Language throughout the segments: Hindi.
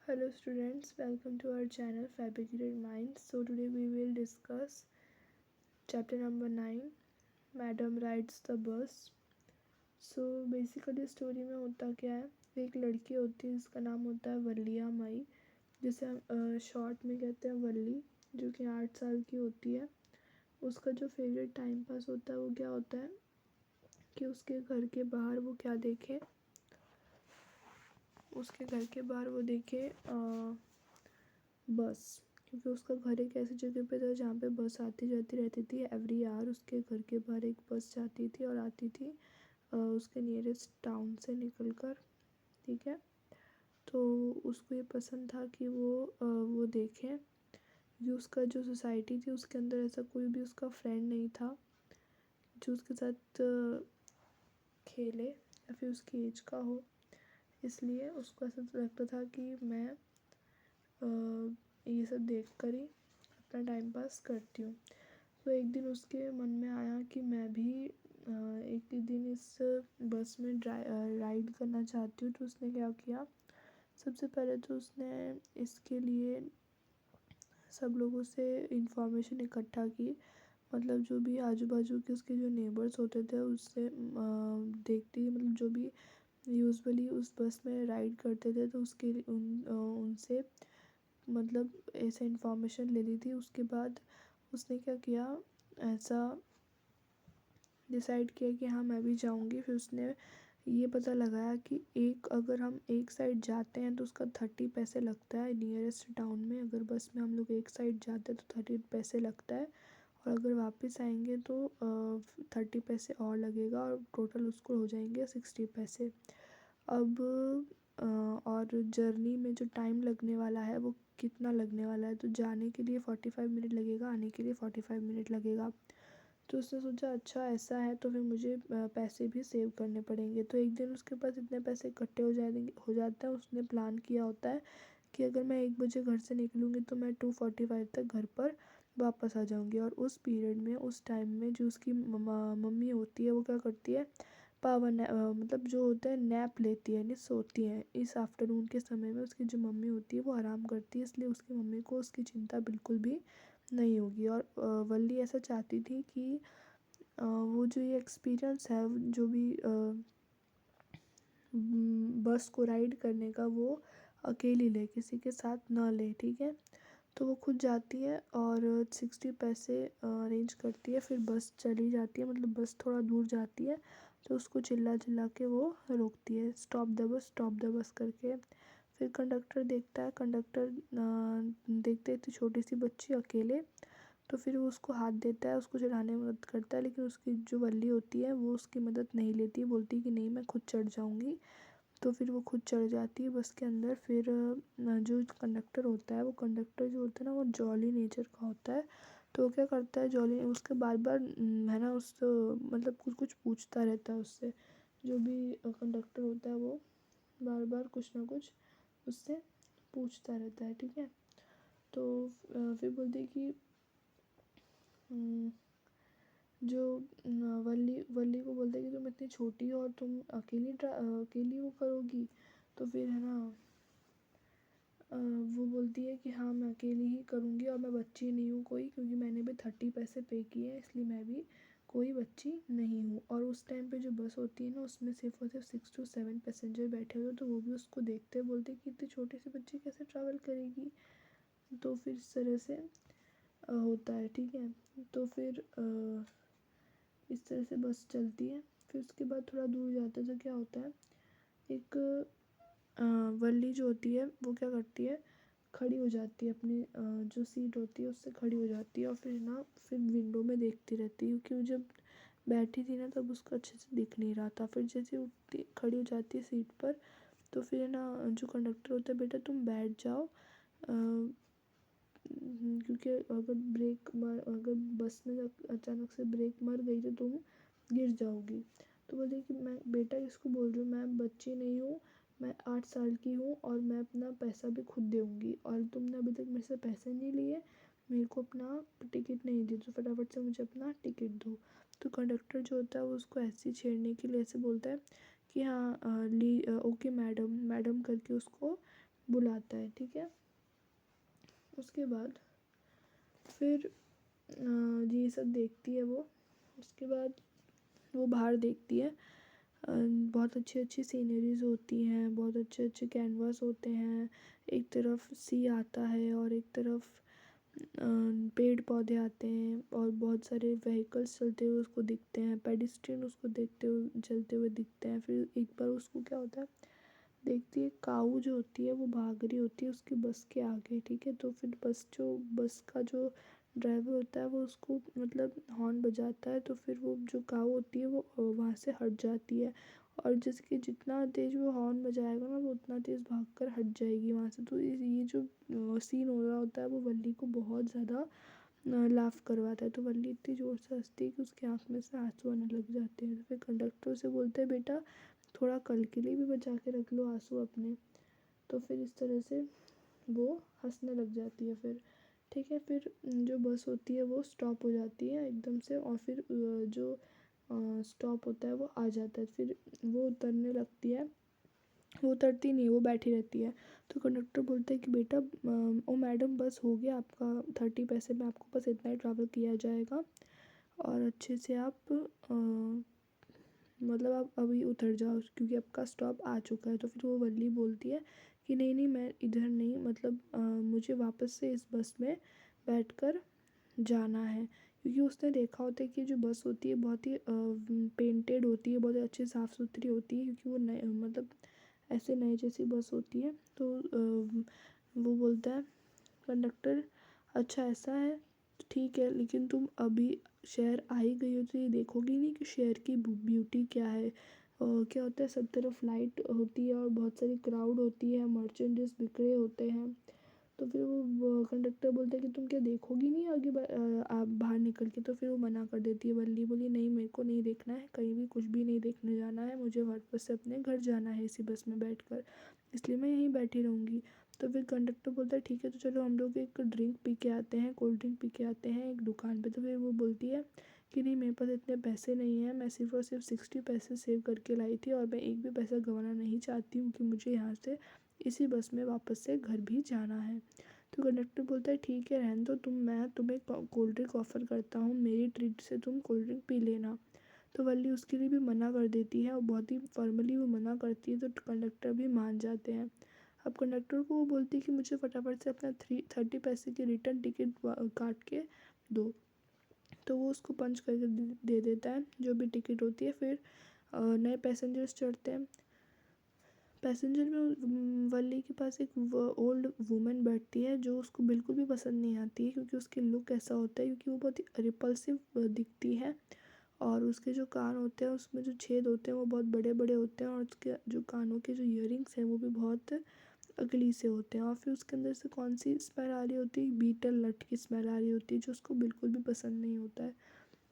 Hello students, welcome to our channel Fabricated Minds. So today we will discuss chapter number 9, Madam Rides the Bus. So basically story में होता क्या है, एक लड़की होती है जिसका नाम होता है वल्लिया माई, जिसे हम शॉर्ट में कहते हैं वल्ली, जो कि 8 साल की होती है। उसका जो फेवरेट टाइम पास होता है वो क्या होता है कि उसके घर के बाहर वो क्या देखे, उसके घर के बाहर वो देखे बस, क्योंकि उसका घर एक ऐसी जगह पे था जहाँ पे बस आती जाती रहती थी। एवरी आवर उसके घर के बाहर एक बस जाती थी और आती थी उसके नियरेस्ट टाउन से निकल कर। ठीक है, तो उसको ये पसंद था कि वो देखें, कि उसका जो सोसाइटी थी उसके अंदर ऐसा कोई भी उसका फ्रेंड नहीं था जो उसके साथ खेले या फिर उसकी एज का हो। इसलिए उसको ऐसा लगता था कि मैं ये सब देख कर ही अपना टाइम पास करती हूँ। तो एक दिन उसके मन में आया कि मैं भी एक दिन इस बस में राइड करना चाहती हूँ। तो उसने क्या किया, सबसे पहले तो उसने इसके लिए सब लोगों से इंफॉर्मेशन इकट्ठा की, मतलब जो भी आजू बाजू के उसके जो नेबर्स होते थे उससे देखती, मतलब जो भी यूजुअली उस बस में राइड करते थे तो उसके उनसे मतलब ऐसे इन्फॉर्मेशन ले ली थी। उसके बाद उसने क्या किया, ऐसा डिसाइड किया कि हाँ मैं भी जाऊँगी। फिर उसने ये पता लगाया कि अगर हम एक साइड जाते हैं तो उसका 30 पैसे लगता है नियरेस्ट टाउन में। अगर बस में हम लोग एक साइड जाते हैं तो 30 पैसे लगता है, और अगर वापस आएंगे तो 30 पैसे और लगेगा, और टोटल उसको हो जाएंगे 60 पैसे। अब और जर्नी में जो टाइम लगने वाला है वो कितना लगने वाला है, तो जाने के लिए 45 मिनट लगेगा, आने के लिए 45 मिनट लगेगा। तो उसने सोचा अच्छा ऐसा है तो फिर मुझे पैसे भी सेव करने पड़ेंगे। तो एक दिन उसके पास इतने पैसे इकट्ठे हो जाते हैं। उसने प्लान किया होता है कि अगर मैं 1 बजे घर से निकलूँगी तो मैं 2:45 तक घर पर वापस आ जाऊँगी। और उस पीरियड में, उस टाइम में जो उसकी मम्मी होती है वो क्या करती है, मतलब जो होता है नैप लेती है, यानी सोती है। इस आफ्टरनून के समय में उसकी जो मम्मी होती है वो आराम करती है, इसलिए उसकी मम्मी को उसकी चिंता बिल्कुल भी नहीं होगी। और वल्ली ऐसा चाहती थी कि वो जो ये एक्सपीरियंस है, जो भी बस को राइड करने का, वो अकेली ले, किसी के साथ ना ले। ठीक है, तो वो खुद जाती है और 60 पैसे अरेंज करती है। फिर बस चली जाती है, मतलब बस थोड़ा दूर जाती है तो उसको चिल्ला चिल्ला के वो रोकती है, stop the bus, stop the bus करके। फिर कंडक्टर देखता है, कंडक्टर देखते इतनी छोटी सी बच्ची अकेले, तो फिर वो उसको हाथ देता है, उसको चढ़ाने में मदद करता है। लेकिन उसकी जो वल्ली होती है वो उसकी मदद नहीं लेती, बोलती कि नहीं मैं खुद चढ़ जाऊँगी। तो फिर वो खुद चढ़ जाती है बस के अंदर। फिर जो कंडक्टर होता है, वो कंडक्टर जो होता है ना वो जॉली नेचर का होता है। तो वो क्या करता है, जॉली उसके बार बार है ना उस मतलब कुछ कुछ पूछता रहता है उससे। जो भी कंडक्टर होता है वो बार बार कुछ ना कुछ उससे पूछता रहता है। ठीक है, तो फिर बोलती है कि जो वल्ली वल्ली को बोलते हैं कि तुम इतनी छोटी हो और तुम अकेली वो करोगी। तो फिर है ना वो बोलती है कि हाँ मैं अकेली ही करूँगी, और मैं बच्ची नहीं हूँ कोई, क्योंकि मैंने भी 30 पैसे पे किए हैं, इसलिए मैं भी कोई बच्ची नहीं हूँ। और उस टाइम पे जो बस होती है ना उसमें सिर्फ और सिर्फ 6 to 7 पैसेंजर बैठे हुए, तो वो भी उसको देखते हैं, बोलते हैं कि इतनी छोटी सी बच्ची कैसे ट्रैवल करेगी। तो फिर इस तरह से होता है। ठीक है, तो फिर इस तरह से बस चलती है। फिर उसके बाद थोड़ा दूर जाते हैं तो क्या होता है, एक वल्ली जो होती है वो क्या करती है, खड़ी हो जाती है, अपनी जो सीट होती है उससे खड़ी हो जाती है, और फिर विंडो में देखती रहती है, क्योंकि वो जब बैठी थी ना तब उसको अच्छे से दिख नहीं रहा था। फिर जैसे उठती खड़ी हो जाती है सीट पर, तो फिर ना जो कंडक्टर होता है, बेटा तुम बैठ जाओ, क्योंकि अगर बस में अचानक से ब्रेक मर गई तो तुम गिर जाओगी। तो बोलती कि मैं बेटा किसको बोल रही हूँ, मैं बच्ची नहीं हूँ, मैं 8 साल की हूँ और मैं अपना पैसा भी खुद दूँगी, और तुमने अभी तक मेरे से पैसे नहीं लिए, मेरे को अपना टिकट नहीं दी, तो फटाफट से मुझे अपना टिकट दो। तो कंडक्टर जो होता है वो उसको ऐसे ही छेड़ने के लिए ऐसे बोलता है कि हाँ ओके मैडम मैडम करके उसको बुलाता है, ठीक है। उसके बाद फिर ये सब देखती है वो। उसके बाद वो बाहर देखती है, बहुत अच्छी अच्छी सीनरीज होती हैं, बहुत अच्छे अच्छे कैनवास होते हैं। एक तरफ सी आता है और एक तरफ पेड़ पौधे आते हैं और बहुत सारे व्हीकल्स चलते हुए उसको दिखते हैं, पेडिस्ट्रियन उसको देखते हुए चलते हुए दिखते हैं। फिर एक बार उसको क्या होता है, देखती है काऊ जो होती है वो भाग रही होती है उसकी बस के आगे, ठीक है। तो फिर बस का जो ड्राइवर होता है वो उसको मतलब हॉर्न बजाता है, तो फिर वो जो काऊ होती है वो वहाँ से हट जाती है। और जैसे कि जितना तेज़ वो हॉर्न बजाएगा ना वो उतना तेज़ भागकर हट जाएगी वहाँ से। तो ये जो सीन हो रहा होता है वो वल्ली को बहुत ज़्यादा लाफ करवाता है। तो वल्ली इतनी ज़ोर से हंसती है कि उसकी आँख में से आंसू आने लग जाते हैं। तो फिर कंडक्टर से बोलते हैं, बेटा थोड़ा कल के लिए भी बचा के रख लो आंसू अपने। तो फिर इस तरह से वो हंसने लग जाती है फिर, ठीक है। फिर जो बस होती है वो स्टॉप हो जाती है एकदम से, और फिर जो स्टॉप होता है वो आ जाता है। फिर वो उतरने लगती है, वो उतरती नहीं, वो बैठी रहती है। तो कंडक्टर बोलता है कि बेटा ओ मैडम बस हो गया आपका, 30 पैसे में आपको बस इतना ही ट्रैवल किया जाएगा और अच्छे से आप मतलब आप अभी उतर जाओ क्योंकि आपका स्टॉप आ चुका है। तो फिर वो वल्ली बोलती है कि नहीं नहीं मैं इधर नहीं, मतलब मुझे वापस से इस बस में बैठकर जाना है। क्योंकि उसने देखा होता है कि जो बस होती है बहुत ही पेंटेड होती है, बहुत अच्छी साफ़ सुथरी होती है, क्योंकि वो नए मतलब ऐसे नए जैसी बस होती है। तो वो बोलता है कंडक्टर, अच्छा ऐसा है, ठीक है, लेकिन तुम अभी शहर आ ही गई हो तो ये देखोगी नहीं कि शहर की ब्यूटी क्या है। क्या होता है, सब तरफ लाइट होती है और बहुत सारी क्राउड होती है, मर्चेंडाइज बिखरे होते हैं। तो फिर वो कंडक्टर बोलता है कि तुम क्या देखोगी नहीं आगे आप बाहर निकल के। तो फिर वो मना कर देती है, वल्ली बोली नहीं मेरे को नहीं देखना है, कहीं भी कुछ भी नहीं देखने जाना है, मुझे वापस से अपने घर जाना है इसी बस में बैठकर, इसलिए मैं यहीं बैठी रहूँगी। तो फिर कंडक्टर बोलता है ठीक है तो चलो हम लोग एक ड्रिंक पी के आते हैं, कोल्ड ड्रिंक पी के आते हैं एक दुकान पे। तो फिर वो बोलती है कि नहीं मेरे पास इतने पैसे नहीं हैं, मैं सिर्फ और सिर्फ 60 पैसे सेव करके लाई थी और मैं एक भी पैसा गंवाना नहीं चाहती हूँ कि मुझे यहाँ से इसी बस में वापस से घर भी जाना है। तो कंडक्टर बोलता है ठीक है रहने दो तुम, मैं तुम्हें कोल्ड ड्रिंक ऑफ़र करता हूँ, मेरी ट्रीट से तुम कोल्ड ड्रिंक पी लेना। तो वल्ली उसके लिए भी मना कर देती है और बहुत ही फॉर्मली वो मना करती है, तो कंडक्टर भी मान जाते हैं। अब कंडक्टर को वो बोलती है कि मुझे फटाफट से अपना 30 पैसे की रिटर्न टिकट काट के दो। तो वो उसको पंच करके दे देता है जो भी टिकट होती है। फिर नए पैसेंजर्स चढ़ते हैं। पैसेंजर में वल्ली के पास एक ओल्ड वुमेन बैठती है जो उसको बिल्कुल भी पसंद नहीं आती है, क्योंकि उसके लुक ऐसा होता है, क्योंकि वो बहुत ही रिपल्सिव दिखती है और उसके जो कान होते हैं उसमें जो छेद होते हैं वो बहुत बड़े बड़े होते हैं और उसके जो कानों के जो ईयरिंग्स हैं वो भी बहुत अगली से होते हैं। और फिर उसके अंदर से कौन सी स्मेल आ रही होती है, बीटल नट की स्मेल आ रही होती है जो उसको बिल्कुल भी पसंद नहीं होता है।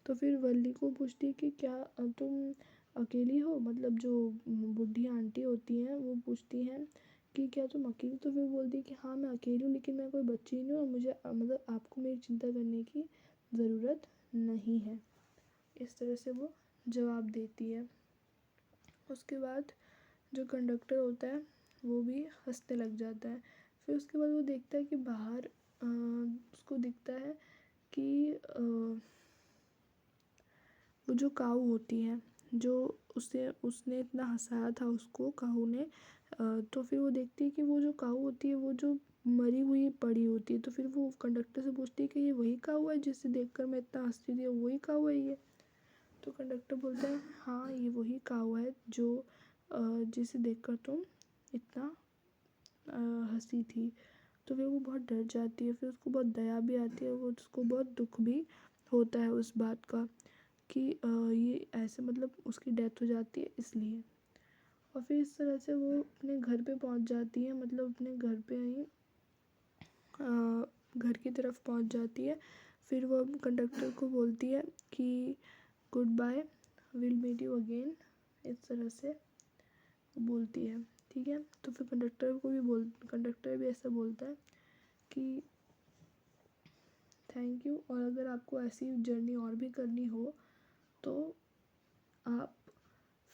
तो फिर वल्ली को पूछती है कि क्या तुम अकेली हो, मतलब जो बूढ़ी आंटी होती हैं वो पूछती हैं कि क्या तुम अकेली। तो फिर बोलती है कि हाँ मैं अकेली हूँ, लेकिन मैं कोई बच्ची नहीं हूँ और मुझे मतलब आपको मेरी चिंता करने की ज़रूरत नहीं है। इस तरह से वो जवाब देती है। उसके बाद जो कंडक्टर होता है वो भी हंसने लग जाता है। फिर उसके बाद वो देखता है कि बाहर उसको दिखता है कि वो जो काऊ होती है जो उसने इतना हंसाया था उसको काऊ ने, तो फिर वो देखती है कि वो जो काऊ होती है वो जो मरी हुई पड़ी होती है। तो फिर वो कंडक्टर से पूछती है कि ये वही काऊ है जिसे देखकर मैं इतना हंसती थी, वही काऊ है ये। तो कंडक्टर बोलता है हाँ ये वही काऊ है जो जिसे देखकर तुम इतना हंसी थी। तो फिर वो बहुत डर जाती है, फिर उसको बहुत दया भी आती है, वो उसको बहुत दुख भी होता है उस बात का कि ये ऐसे मतलब उसकी डेथ हो जाती है इसलिए। और फिर इस तरह से वो अपने घर पे पहुंच जाती है, मतलब अपने घर पे ही घर की तरफ पहुंच जाती है। फिर वो कंडक्टर को बोलती है कि goodbye, will meet you again, इस तरह से वो बोलती है, ठीक है। तो फिर कंडक्टर भी ऐसा बोलता है कि थैंक यू, और अगर आपको ऐसी जर्नी और भी करनी हो तो आप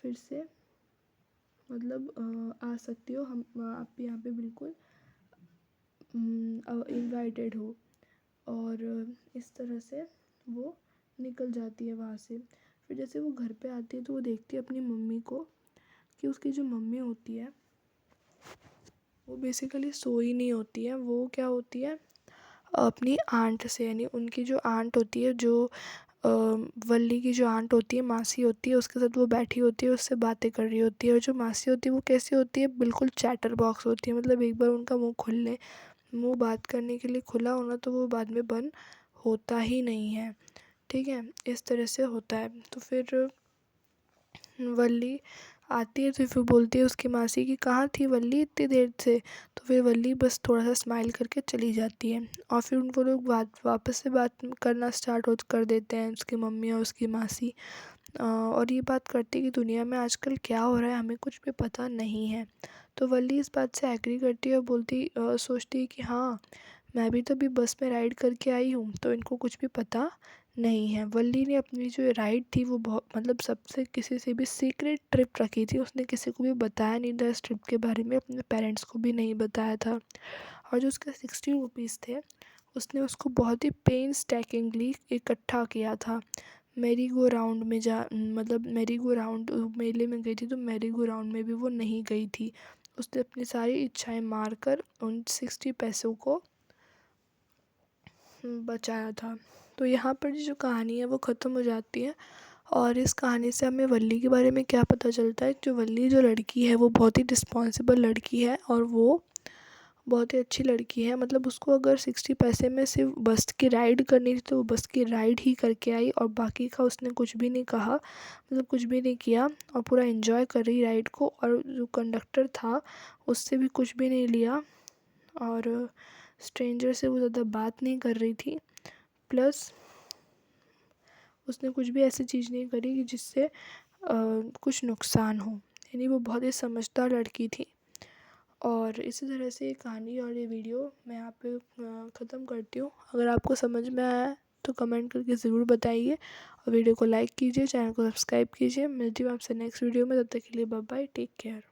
फिर से मतलब आ सकती हो, हम आप यहाँ पे बिल्कुल इनवाइटेड हो। और इस तरह से वो निकल जाती है वहाँ से। फिर जैसे वो घर पे आती है तो वो देखती है अपनी मम्मी को, कि उसकी जो मम्मी होती है वो बेसिकली सोई नहीं होती है, वो क्या होती है अपनी आंट से, यानी उनकी जो आंट होती है, जो अ, वल्ली की जो आंट होती है, मासी होती है, उसके साथ वो बैठी होती है, उससे बातें कर रही होती है। और जो मासी होती है वो कैसी होती है, बिल्कुल चैटर बॉक्स होती है, मतलब एक बार उनका मुंह खुल ले, मुंह बात करने के लिए खुला होना तो वो बाद में बंद होता ही नहीं है। ठीक है, इस तरह से होता है। तो फिर वल्ली आती है तो फिर बोलती है उसकी मासी की, कहाँ थी वल्ली इतनी देर से। तो फिर वल्ली बस थोड़ा सा स्माइल करके चली जाती है। और फिर वो लोग वापस से बात करना स्टार्ट हो कर देते हैं, उसकी मम्मी और उसकी मासी। और ये बात करती है कि दुनिया में आजकल क्या हो रहा है हमें कुछ भी पता नहीं है। तो वल्ली इस बात से एग्री करती है और सोचती है कि हाँ, मैं भी तो अभी बस में राइड करके आई हूँ, तो इनको कुछ भी पता नहीं है। वल्ली ने अपनी जो राइड थी वो बहुत, मतलब सबसे किसी से भी सीक्रेट ट्रिप रखी थी, उसने किसी को भी बताया नहीं था इस ट्रिप के बारे में, अपने पेरेंट्स को भी नहीं बताया था। और जो उसके 60 रुपीज़ थे उसने उसको बहुत ही पेनस्टेकिंगली इकट्ठा किया था। मेरी गो राउंड में मतलब मेरी गो राउंड मेले में गई थी, तो मेरी गो राउंड में भी वो नहीं गई थी। उसने अपनी सारी इच्छाएं मारकर उन 60 पैसों को बचाया था। तो यहाँ पर जो कहानी है वो ख़त्म हो जाती है। और इस कहानी से हमें वल्ली के बारे में क्या पता चलता है, जो वल्ली जो लड़की है वो बहुत ही रिस्पॉन्सिबल लड़की है, और वो बहुत ही अच्छी लड़की है। मतलब उसको अगर 60 पैसे में सिर्फ बस की राइड करनी थी तो वो बस की राइड ही करके आई, और बाकी का उसने कुछ भी नहीं कहा, मतलब कुछ भी नहीं किया, और पूरा एंजॉय कर रही राइड को। और जो कंडक्टर था उससे भी कुछ भी नहीं लिया, और स्ट्रेंजर से वो ज़्यादा बात नहीं कर रही थी। प्लस उसने कुछ भी ऐसी चीज़ नहीं करी कि जिससे कुछ नुकसान हो, यानी वो बहुत ही समझदार लड़की थी। और इसी तरह से ये कहानी और ये वीडियो मैं यहाँ पे ख़त्म करती हूँ। अगर आपको समझ में आया तो कमेंट करके ज़रूर बताइए, और वीडियो को लाइक कीजिए, चैनल को सब्सक्राइब कीजिए। मिलती हूँ आपसे नेक्स्ट वीडियो में, तब तक के लिए बाय बाय, टेक केयर।